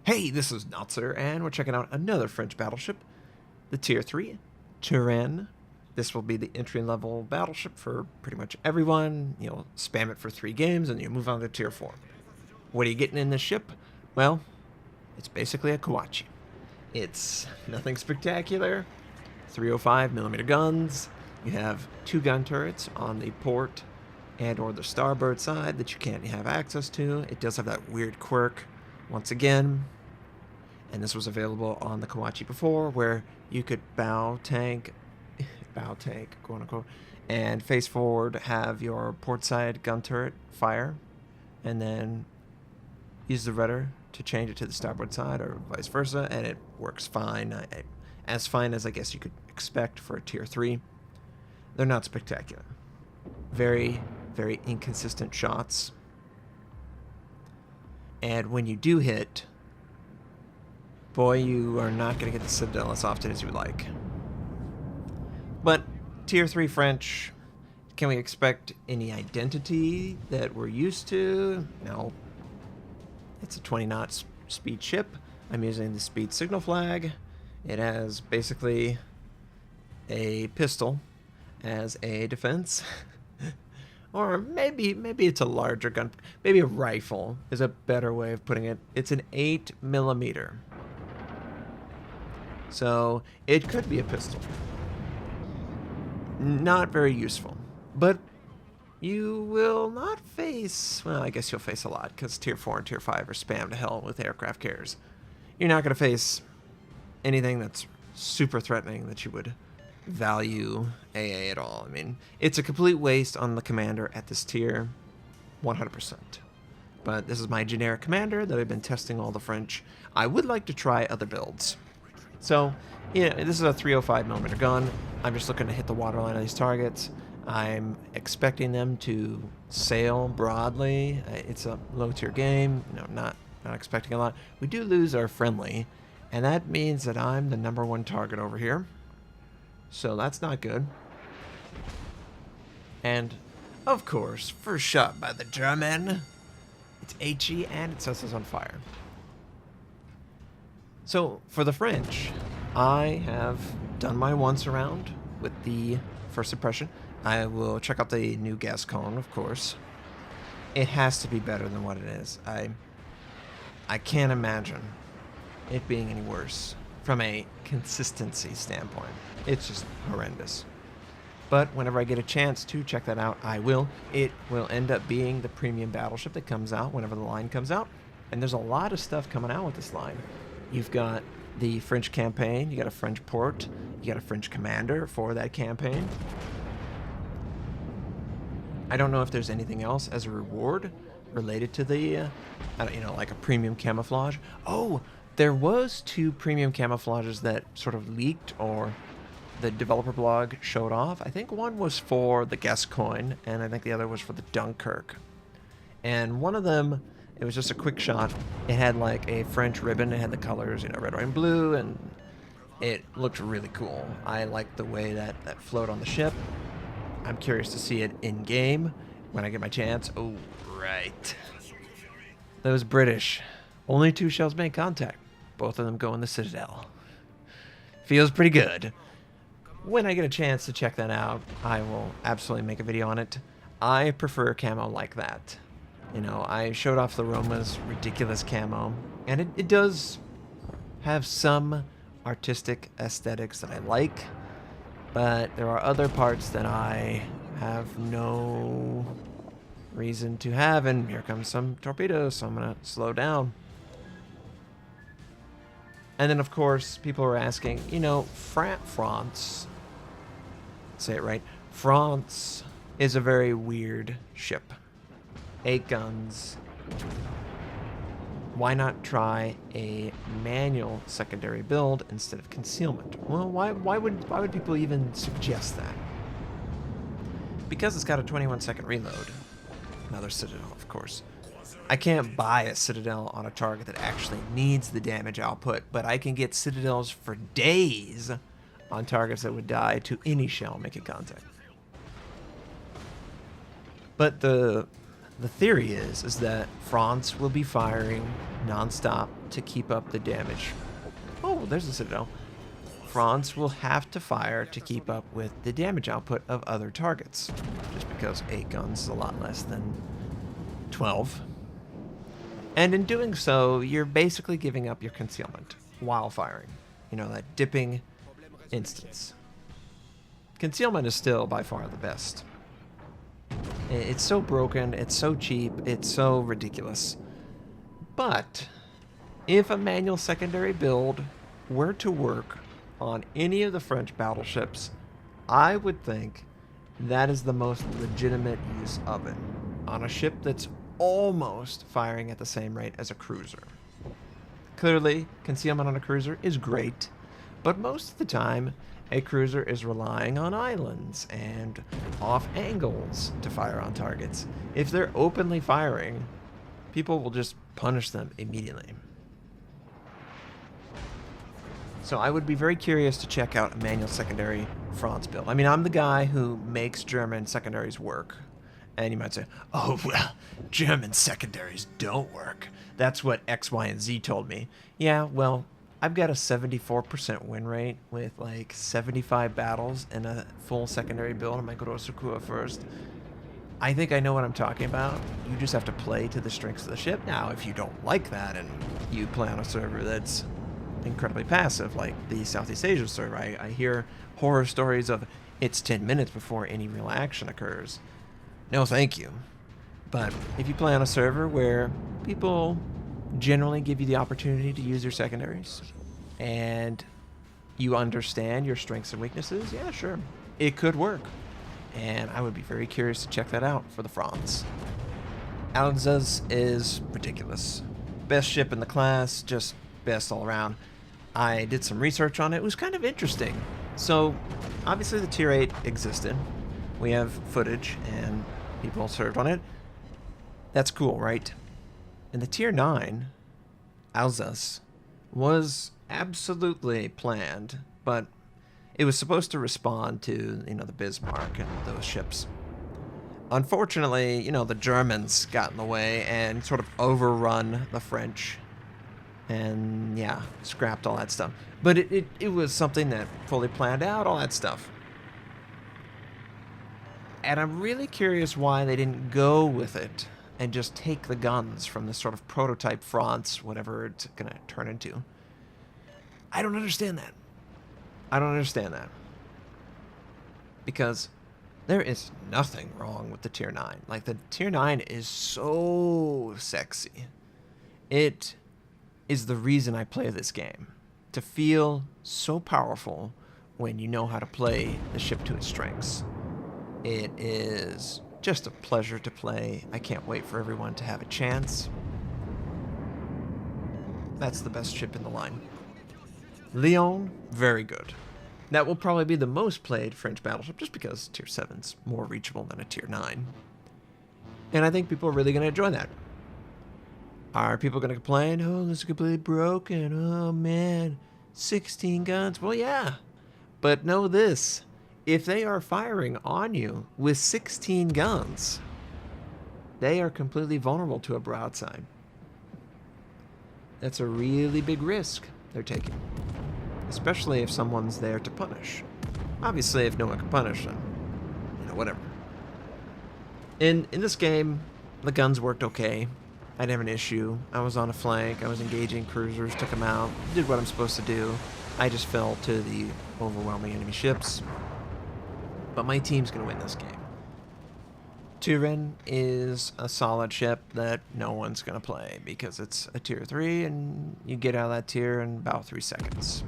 Hey, this is Notser, and we're checking out another French battleship, the Tier 3, Turenne. This will be the entry-level battleship for pretty much everyone. You'll spam it for 3 games, and you move on to Tier 4. What are you getting in this ship? Well, it's basically a Kawachi. It's nothing spectacular. 305mm guns. You have 2 gun turrets on the port and or the starboard side that you can't have access to. It does have that weird quirk, once again. And this was available on the Kawachi before, where you could bow tank, quote unquote, and face forward, have your port side gun turret fire, and then use the rudder to change it to the starboard side or vice versa, and it works fine. As fine as I guess you could expect for a Tier 3. They're not spectacular. Very, very inconsistent shots. And when you do hit, boy, you are not going to get the Citadel as often as you would like. But Tier 3 French, can we expect any identity that we're used to? No. It's a 20 knot speed ship. I'm using the speed signal flag. It has basically a pistol as a defense. Or maybe it's a larger gun. Maybe a rifle is a better way of putting it. It's an 8mm. So it could be a pistol. Not very useful. But you will not face... Well, I guess you'll face a lot, because Tier 4 and Tier 5 are spammed to hell with aircraft carriers. You're not going to face anything that's super threatening that you would value AA at all. I mean, it's a complete waste on the commander at this tier, 100%. But this is my generic commander that I've been testing all the French. I would like to try other builds. So, yeah, this is a 305mm gun. I'm just looking to hit the waterline of these targets. I'm expecting them to sail broadly. It's a low-tier game. Not expecting a lot. We do lose our friendly, and that means that I'm the #1 target over here. So that's not good. And, of course, first shot by the German. It's HE, and it sets us on fire. So, for the French, I have done my once around with the first impression. I will check out the new Gascon, of course. It has to be better than what it is. I can't imagine it being any worse from a consistency standpoint. It's just horrendous. But whenever I get a chance to check that out, I will. It will end up being the premium battleship that comes out whenever the line comes out. And there's a lot of stuff coming out with this line. You've got the French campaign, you got a French port, you got a French commander for that campaign. I don't know if there's anything else as a reward related to the, like a premium camouflage. Oh, there was 2 premium camouflages that sort of leaked or the developer blog showed off. I think one was for the Gascoigne, and I think the other was for the Dunkirk. And one of them, it was just a quick shot. It had like a French ribbon. It had the colors, red, white, and blue, and it looked really cool. I liked the way that flowed on the ship. I'm curious to see it in game when I get my chance. Oh, right. Those British. Only 2 shells made contact. Both of them go in the Citadel. Feels pretty good. When I get a chance to check that out, I will absolutely make a video on it. I prefer camo like that. I showed off the Roma's ridiculous camo, and it does have some artistic aesthetics that I like, but there are other parts that I have no reason to have, and here comes some torpedoes, so I'm going to slow down. And then, of course, people are asking, France, say it right, France is a very weird ship. 8 guns. Why not try a manual secondary build instead of concealment? Well, why would people even suggest that? Because it's got a 21-second reload. Another Citadel, of course. I can't buy a Citadel on a target that actually needs the damage output, but I can get Citadels for days on targets that would die to any shell making contact. But the the theory is that France will be firing nonstop to keep up the damage. Oh, there's a citadel. France will have to fire to keep up with the damage output of other targets, just because 8 guns is a lot less than 12. And in doing so, you're basically giving up your concealment while firing. You know, that dipping instance. Concealment is still by far the best. It's so broken, it's so cheap, it's so ridiculous. But if a manual secondary build were to work on any of the French battleships, I would think that is the most legitimate use of it. On a ship that's almost firing at the same rate as a cruiser. Clearly, concealment on a cruiser is great, but most of the time, a cruiser is relying on islands and off angles to fire on targets. If they're openly firing, people will just punish them immediately. So I would be very curious to check out a manual secondary France build. I mean, I'm the guy who makes German secondaries work. And you might say, oh, well, German secondaries don't work. That's what X, Y, and Z told me. Yeah, well, I've got a 74% win rate with like 75 battles and a full secondary build on my Grosse Kur first. I think I know what I'm talking about. You just have to play to the strengths of the ship. Now, if you don't like that and you play on a server that's incredibly passive, like the Southeast Asia server, I hear horror stories of it's 10 minutes before any real action occurs. No, thank you. But if you play on a server where people generally give you the opportunity to use your secondaries and you understand your strengths and weaknesses, yeah, sure, it could work. And I would be very curious to check that out for the France. Alsace is ridiculous. Best ship in the class, just best all around. I did some research on it. It was kind of interesting. So, obviously the Tier 8 existed. We have footage and people served on it. That's cool, right? And the Tier 9, Alsace, was absolutely planned, but it was supposed to respond to, you know, the Bismarck and those ships. Unfortunately, you know, the Germans got in the way and sort of overrun the French. And, yeah, scrapped all that stuff. But it was something that fully planned out, all that stuff. And I'm really curious why they didn't go with it and just take the guns from this sort of prototype France, whatever it's going to turn into. I don't understand that. I don't understand that. Because there is nothing wrong with the Tier 9. Like, the Tier 9 is so sexy. It is the reason I play this game. To feel so powerful when you know how to play the ship to its strengths. It is just a pleasure to play. I can't wait for everyone to have a chance. That's the best ship in the line. Lyon, very good. That will probably be the most played French battleship just because Tier 7's more reachable than a Tier 9. And I think people are really going to enjoy that. Are people going to complain? Oh, this is completely broken. Oh, man. 16 guns. Well, yeah. But know this. If they are firing on you with 16 guns, they are completely vulnerable to a broadside. That's a really big risk they're taking. Especially if someone's there to punish. Obviously, if no one can punish them, you know, whatever. In this game, the guns worked okay. I didn't have an issue. I was on a flank. I was engaging cruisers, took them out, did what I'm supposed to do. I just fell to the overwhelming enemy ships. But my team's going to win this game. Turenne is a solid ship that no one's going to play because it's a Tier 3 and you get out of that tier in about 3 seconds.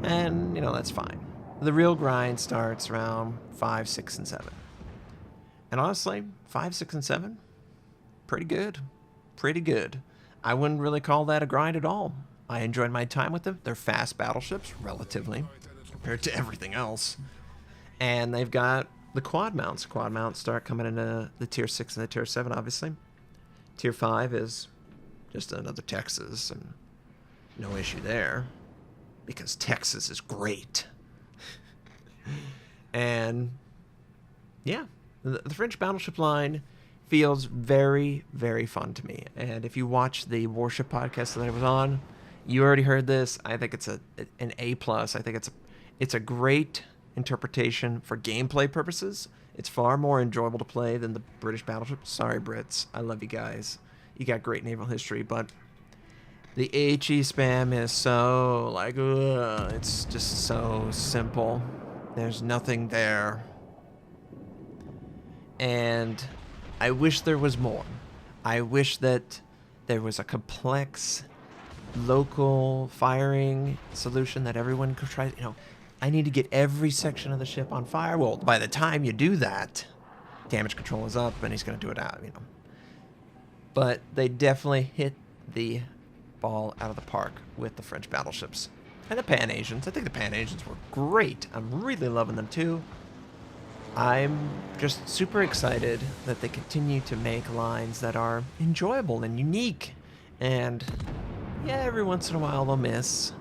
And, you know, that's fine. The real grind starts around 5, 6, and 7. And honestly, 5, 6, and 7, pretty good. Pretty good. I wouldn't really call that a grind at all. I enjoyed my time with them. They're fast battleships, relatively, compared to everything else. And they've got the quad mounts. Quad mounts start coming into the Tier 6 and the Tier 7, obviously. Tier 5 is just another Texas, and no issue there. Because Texas is great. And, yeah, the French battleship line feels very, very fun to me. And if you watch the Warship podcast that I was on, you already heard this. I think it's an A plus. I think it's a great interpretation for gameplay purposes. It's far more enjoyable to play than the British Battleship. Sorry, Brits. I love you guys. You got great naval history, but the HE spam is so, like, ugh, it's just so simple. There's nothing there. And I wish there was more. I wish that there was a complex local firing solution that everyone could try. I need to get every section of the ship on fire. Well, by the time you do that, damage control is up and he's going to do it out, But they definitely hit the ball out of the park with the French battleships. And the Pan-Asians. I think the Pan-Asians were great. I'm really loving them too. I'm just super excited that they continue to make lines that are enjoyable and unique. And yeah, every once in a while they'll miss.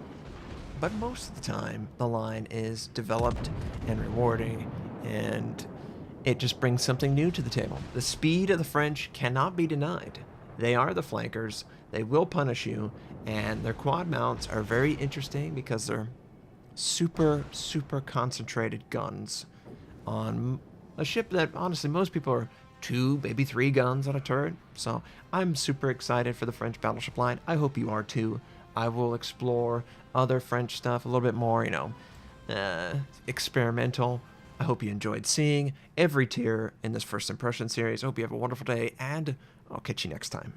But most of the time, the line is developed and rewarding, and it just brings something new to the table. The speed of the French cannot be denied. They are the flankers. They will punish you, and their quad mounts are very interesting because they're super, super concentrated guns on a ship that, honestly, most people are 2, maybe 3 guns on a turret. So I'm super excited for the French battleship line. I hope you are too. I will explore other French stuff a little bit more, experimental. I hope you enjoyed seeing every tier in this first impression series. I hope you have a wonderful day, and I'll catch you next time.